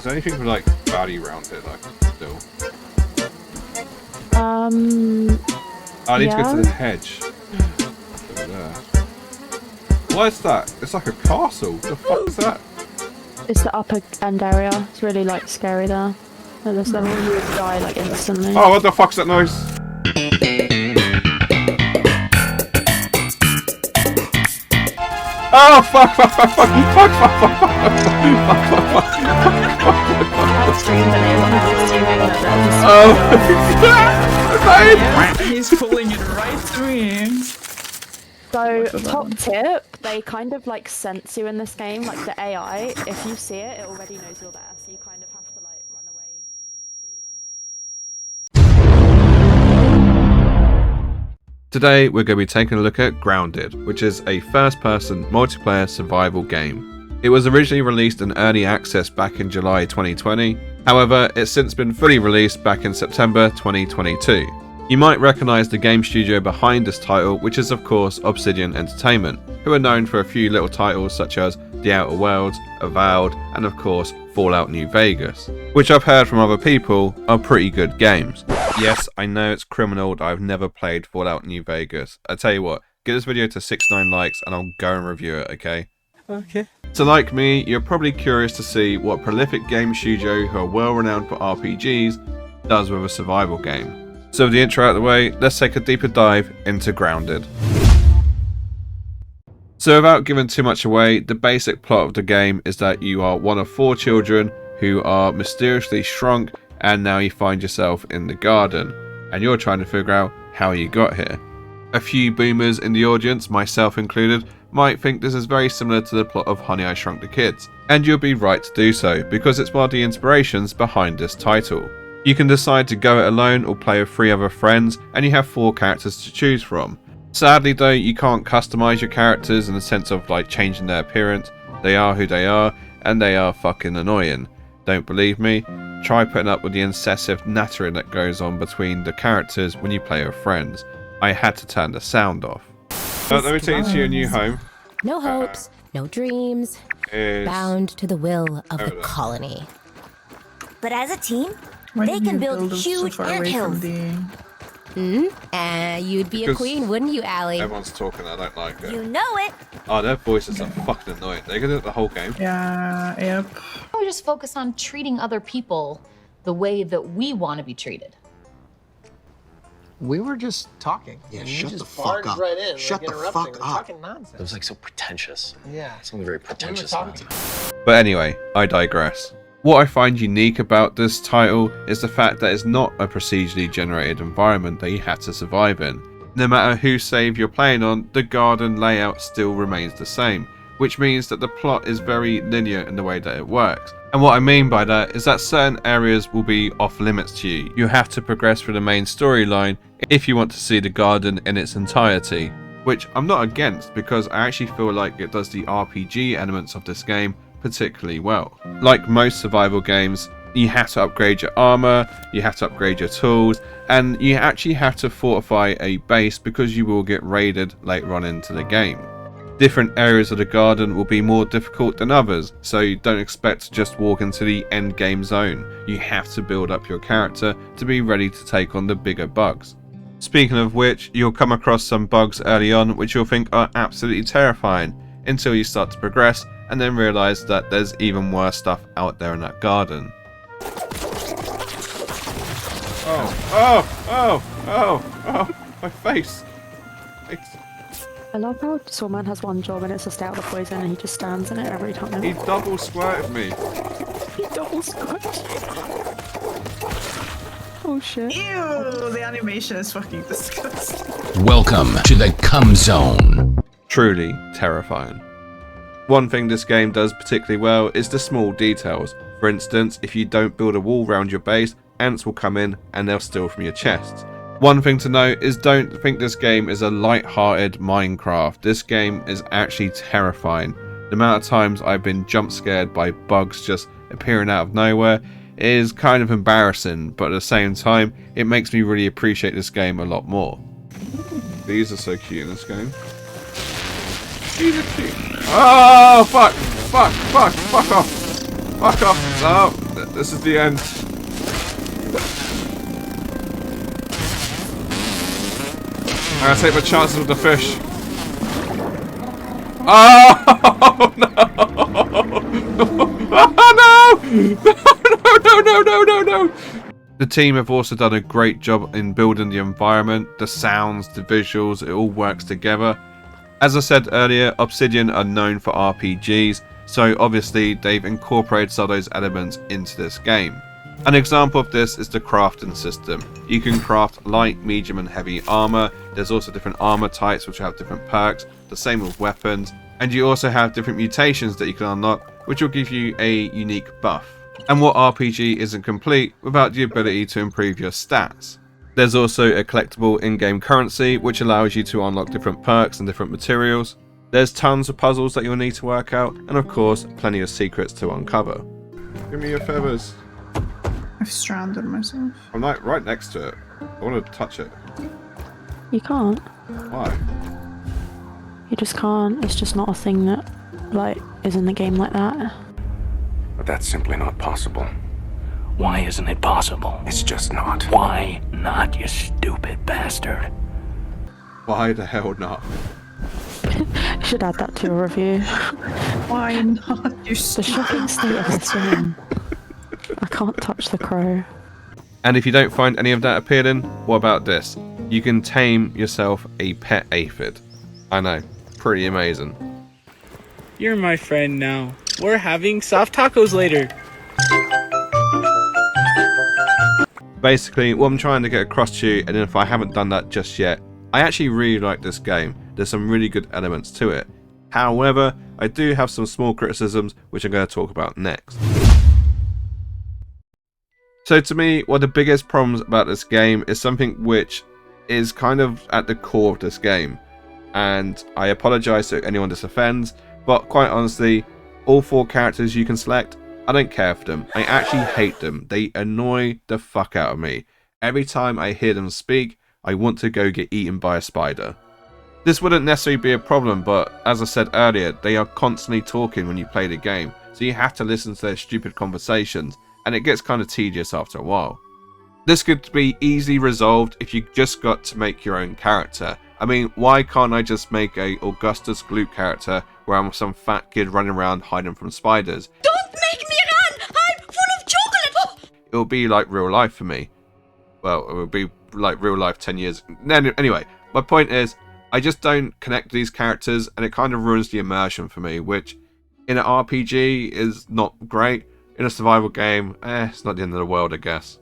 there anything for like value around here that I can still? I need to go to the hedge. Over there. What is that? It's like a castle. What the fuck is that? It's the upper end area. It's really like scary there. At this level, you would die like instantly. Oh, what the fuck's that noise? Oh fuck! Fuck! Fuck! Fuck! Fuck! Fuck! Fuck! Fuck! Oh, he's pulling it right through him. So, top tip, they kind of like sense you in this game, like the AI. If you see it, it already knows you're there, so you kind of have to like run away. Today we're going to be taking a look at Grounded, which is a first-person multiplayer survival game. It was originally released in early access back in July 2020, however it's since been fully released back in September 2022. You might recognise the game studio behind this title, which is of course Obsidian Entertainment, who are known for a few little titles such as The Outer Worlds, Avowed, and of course Fallout New Vegas, which I've heard from other people are pretty good games. Yes, I know it's criminal that I've never played Fallout New Vegas. I tell you what, get this video to 69 likes and I'll go and review it, okay? Okay. So like me, you're probably curious to see what a prolific game studio who are well renowned for RPGs does with a survival game. So with the intro out of the way, let's take a deeper dive into Grounded. So without giving too much away, the basic plot of the game is that you are one of 4 children who are mysteriously shrunk, and now you find yourself in the garden and you're trying to figure out how you got here. A few boomers in the audience, myself included, might think this is very similar to the plot of Honey I Shrunk the Kids, and you'll be right to do so because it's one of the inspirations behind this title. You can decide to go it alone or play with 3 other friends, and you have 4 characters to choose from. Sadly though, you can't customize your characters in the sense of like changing their appearance. They are who they are, and they are fucking annoying. Don't believe me? Try putting up with the incessive nattering that goes on between the characters when you play with friends. I had to turn the sound off. Let me take you to your new home. No hopes, no dreams, bound to the will of the colony. But as a team, Why they do can you build us so huge far away from anthills. You'd be a Because queen, wouldn't you, Allie? Everyone's talking, I don't like it. You know it. Oh, their voices are fucking annoying. They're gonna do it the whole game. Yeah, yep. Or just focus on treating other people the way that we want to be treated. We were just talking. Yeah, and you shut just the fuck barged up. right in, Shut like, the interrupting. fuck We're up. talking nonsense. It was like so pretentious. Yeah. Something very pretentious We were about talking it. But anyway, I digress. What I find unique about this title is the fact that it's not a procedurally generated environment that you have to survive in. No matter whose save you're playing on, the garden layout still remains the same, which means that the plot is very linear in the way that it works. And what I mean by that is that certain areas will be off limits to you. You have to progress through the main storyline if you want to see the garden in its entirety, which I'm not against because I actually feel like it does the RPG elements of this game particularly well. Like most survival games, you have to upgrade your armor, you have to upgrade your tools, and you actually have to fortify a base because you will get raided later on into the game. Different areas of the garden will be more difficult than others, so you don't expect to just walk into the end game zone. You have to build up your character to be ready to take on the bigger bugs. Speaking of which, you'll come across some bugs early on which you'll think are absolutely terrifying until you start to progress and then realise that there's even worse stuff out there in that garden. Oh, my face. I love how Swordman has one job and it's to stay out of the poison and he just stands in it every time. He double squirted me. He double squirted. Oh shit. Ew, the animation is fucking disgusting. Welcome to the Cum Zone. Truly terrifying. One thing this game does particularly well is the small details. For instance, if you don't build a wall around your base, ants will come in and they'll steal from your chests. One thing to note is don't think this game is a light-hearted Minecraft. This game is actually terrifying. The amount of times I've been jump scared by bugs just appearing out of nowhere is kind of embarrassing, but at the same time it makes me really appreciate this game a lot more. These are so cute in this game. These are cute. Oh fuck off. Fuck off. No, This is the end. I'm gonna take my chances with the fish. Oh no! Oh, no! The team have also done a great job in building the environment, the sounds, the visuals, it all works together. As I said earlier, Obsidian are known for RPGs, so obviously they've incorporated some of those elements into this game. An example of this is the crafting system. You can craft light, medium and heavy armor. There's also different armor types which have different perks, the same with weapons, and you also have different mutations that you can unlock which will give you a unique buff. And what RPG isn't complete without the ability to improve your stats? There's also a collectible in-game currency which allows you to unlock different perks and different materials. There's tons of puzzles that you'll need to work out, and of course plenty of secrets to uncover. Give me your feathers. I've stranded myself. I'm like right next to it. I want to touch it. You can't. Why? You just can't. It's just not a thing that, like, is in the game like that. But that's simply not possible. Why isn't it possible? It's just not. Why not, you stupid bastard? Why the hell not? You should add that to your review. Why not? You're The shocking state of this game. I can't touch the crow. And if you don't find any of that appealing, what about this? You can tame yourself a pet aphid. I know, pretty amazing. You're my friend now. We're having soft tacos later. Basically, what I'm trying to get across to you, and if I haven't done that just yet, I actually really like this game. There's some really good elements to it. However, I do have some small criticisms which I'm going to talk about next. So to me, one of the biggest problems about this game is something which is kind of at the core of this game. And I apologise to anyone this offends, but quite honestly, all 4 characters you can select, I don't care for them. I actually hate them. They annoy the fuck out of me. Every time I hear them speak, I want to go get eaten by a spider. This wouldn't necessarily be a problem, but as I said earlier, they are constantly talking when you play the game, so you have to listen to their stupid conversations, and it gets kind of tedious after a while. This could be easily resolved if you just got to make your own character. I mean, why can't I just make a Augustus Gloop character where I'm some fat kid running around hiding from spiders? Don't make me run! I'm full of chocolate! It will be like real life for me. Well, it would be like real life 10 years. Anyway, my point is, I just don't connect these characters, and it kind of ruins the immersion for me, which in an RPG is not great. In a survival game, it's not the end of the world, I guess.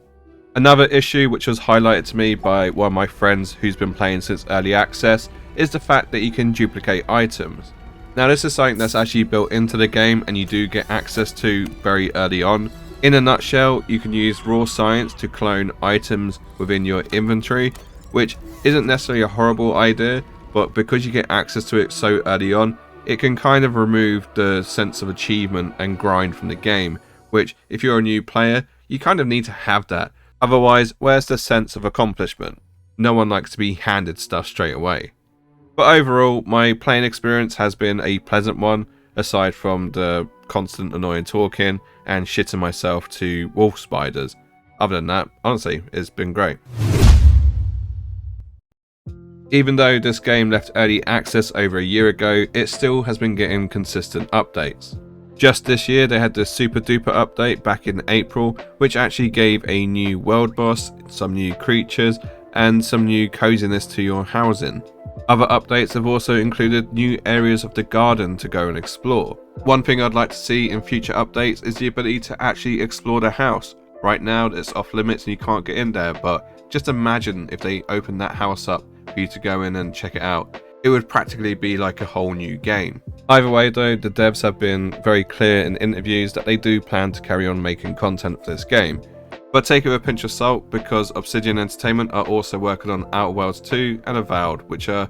Another issue which was highlighted to me by one of my friends who's been playing since early access is the fact that you can duplicate items. Now this is something that's actually built into the game and you do get access to very early on. In a nutshell, you can use raw science to clone items within your inventory, which isn't necessarily a horrible idea, but because you get access to it so early on, it can kind of remove the sense of achievement and grind from the game, which if you're a new player, you kind of need to have that. Otherwise, where's the sense of accomplishment? No one likes to be handed stuff straight away. But overall, my playing experience has been a pleasant one, aside from the constant annoying talking and shitting myself to wolf spiders. Other than that, honestly, it's been great. Even though this game left early access over a year ago, it still has been getting consistent updates. Just this year they had the super duper update back in April, which actually gave a new world boss, some new creatures, and some new coziness to your housing. Other updates have also included new areas of the garden to go and explore. One thing I'd like to see in future updates is the ability to actually explore the house. Right now it's off limits and you can't get in there, but just imagine if they opened that house up for you to go in and check it out. It would practically be like a whole new game. Either way though, the devs have been very clear in interviews that they do plan to carry on making content for this game. But take it with a pinch of salt, because Obsidian Entertainment are also working on Outer Worlds 2 and Avowed, which are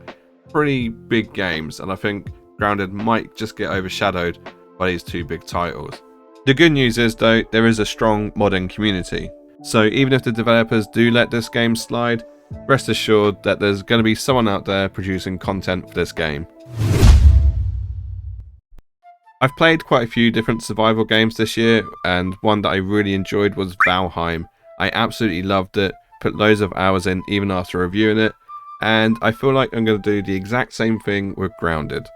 pretty big games, and I think Grounded might just get overshadowed by these 2 big titles. The good news is though, there is a strong modding community. So even if the developers do let this game slide, rest assured that there's going to be someone out there producing content for this game. I've played quite a few different survival games this year, and one that I really enjoyed was Valheim. I absolutely loved it, put loads of hours in even after reviewing it, and I feel like I'm going to do the exact same thing with Grounded.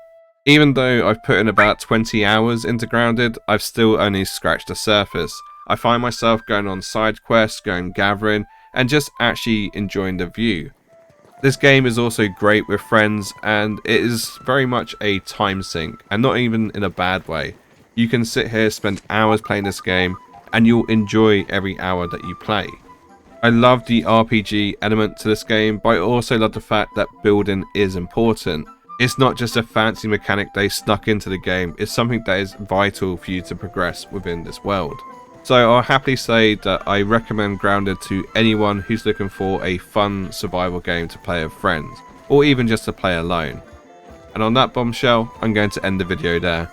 Even though I've put in about 20 hours into Grounded, I've still only scratched the surface. I find myself going on side quests, going gathering, and just actually enjoying the view. This game is also great with friends, and it is very much a time sink, and not even in a bad way. You can sit here, spend hours playing this game, and you'll enjoy every hour that you play. I love the RPG element to this game, but I also love the fact that building is important. It's not just a fancy mechanic they snuck into the game, it's something that is vital for you to progress within this world. So I'll happily say that I recommend Grounded to anyone who's looking for a fun survival game to play with friends, or even just to play alone. And on that bombshell, I'm going to end the video there.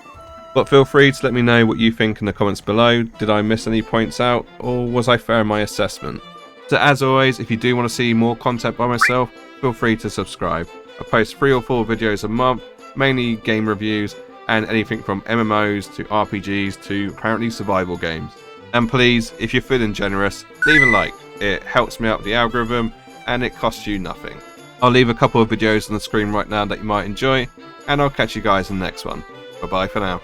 But feel free to let me know what you think in the comments below. Did I miss any points out, or was I fair in my assessment? So as always, if you do want to see more content by myself, feel free to subscribe. I post 3 or 4 videos a month, mainly game reviews, and anything from MMOs to RPGs to apparently survival games. And please, if you're feeling generous, leave a like. It helps me out with the algorithm, and it costs you nothing. I'll leave a couple of videos on the screen right now that you might enjoy, and I'll catch you guys in the next one. Bye bye for now.